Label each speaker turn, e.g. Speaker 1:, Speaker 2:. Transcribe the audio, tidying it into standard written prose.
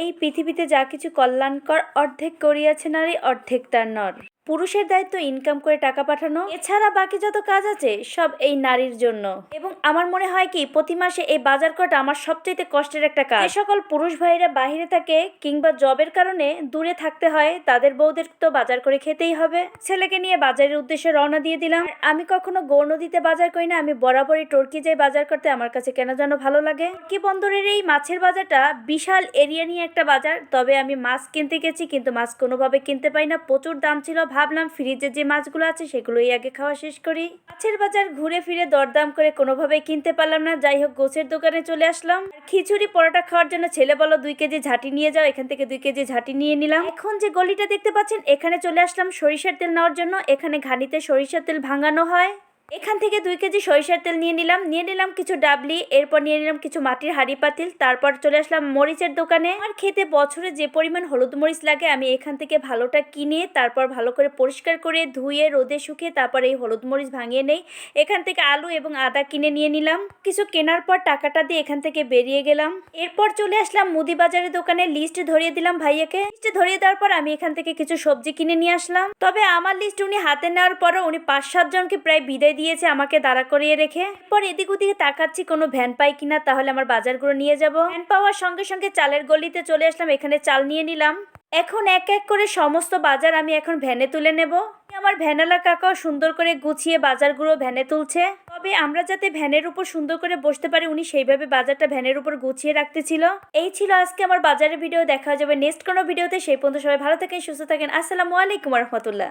Speaker 1: এই পৃথিবীতে যা কিছু কল্যাণকর অর্ধেক করিয়াছে নারী, অর্ধেক তার নর। পুরুষের দায়িত্ব ইনকাম করে টাকা পাঠানো, এছাড়া বাকি যত কাজ আছে সব এই নারীর জন্য। এবং আমার মনে হয় কি প্রতি মাসে এই বাজার করাটা আমার সবচেয়ে কষ্টের একটা কাজ। যে সকল পুরুষ ভাইরা বাহিরে থাকে কিংবা জবের কারণে দূরে থাকতে হয়, তাদের বউদের তো বাজার করে খেতেই হবে। ছেলেকে নিয়ে বাজারের উদ্দেশ্যে রওনা দিয়ে দিলাম। আমি কখনো গৌরনদীতে বাজার করি না, আমি বরাবরই টর্কি যাই বাজার করতে। আমার কাছে কেন যেন ভালো লাগে। টর্কি বন্দরের এই মাছের বাজারটা বিশাল এরিয়া নিয়ে একটা বাজার। তবে আমি মাছ কিনতে গেছি কিন্তু মাছ কোনোভাবে কিনতে পাই না, প্রচুর দাম ছিল। ভাবলাম ফ্রিজে যে মাছগুলো আছে সেগুলোই আগে খাওয়া শেষ করি। মাছের বাজার ঘুরে ফিরে দরদাম করে কোনোভাবেই কিনতে পারলাম না। যাই হোক গোছের দোকানে চলে আসলাম। খিচুড়ি পরোটা খাওয়ার জন্য ছেলে বলল 2 কেজি ঝাঁটি নিয়ে যাও। এখান থেকে 2 কেজি ঝাঁটি নিয়ে নিলাম। এখন যে গলিটা দেখতে পাচ্ছেন এখানে চলে আসলাম সরিষার তেল নেওয়ার জন্য। এখানে ঘানিতে সরিষার তেল ভাঙানো হয়। এখান থেকে 2 কেজি সরিষার তেল নিয়ে নিলাম কিছু ডাবলি, এরপর নিয়ে নিলাম কিছু মাটির হাঁড়ি পাতিল। তারপর চলে আসলাম মরিচের দোকানে। আমার খেতে বছরে যে পরিমাণ হলুদ মরিচ লাগে আমি এখান থেকে ভালোটা কিনে তারপর ভালো করে পরিষ্কার করে ধুয়ে রোদে শুকিয়ে তারপর এই হলুদ মরিচ ভাঙিয়ে নেই। এখান থেকে আলু এবং আদা কিনে নিয়ে নিলাম। কিছু কেনার পর টাকাটা দিয়ে এখান থেকে বেরিয়ে গেলাম। এরপর চলে আসলাম মুদি বাজারের দোকানে, লিস্ট ধরিয়ে দিলাম ভাইয়াকে। লিস্ট ধরিয়ে দেওয়ার পর আমি এখান থেকে কিছু সবজি কিনে নিয়ে আসলাম। তবে আমার লিস্ট উনি হাতে নেওয়ার পরও উনি 5-7 জনকে প্রায় বিদায় দিয়েছে আমাকে দাঁড়া করিয়ে রেখে। পর এদিক ওদিকে তাকাচ্ছি কোনো ভ্যান পাই কিনা, তাহলে আমার বাজারগুলো নিয়ে যাব। ভ্যান পাওয়ার সঙ্গে সঙ্গে চালের গলিতে চলে আসলাম, এখানে চাল নিয়ে নিলাম। এখন এক এক করে সমস্ত বাজার আমি এখন ভ্যানে তুলে নেব। আমার ভ্যানালা কাকাও সুন্দর করে গুছিয়ে বাজারগুলো ভ্যানে তুলছে। তবে আমরা যাতে ভ্যানের উপর সুন্দর করে বসতে পারি উনি সেইভাবে বাজারটা ভ্যানের উপর গুছিয়ে রাখতেছিল। এই ছিল আজকে আমার বাজারের ভিডিও। দেখা যাবে নেক্সট কোনো ভিডিওতে। সেই পর্যন্ত সবাই ভালো থাকেন, সুস্থ থাকেন। আসসালামু আলাইকুম রহমতুল্লাহ।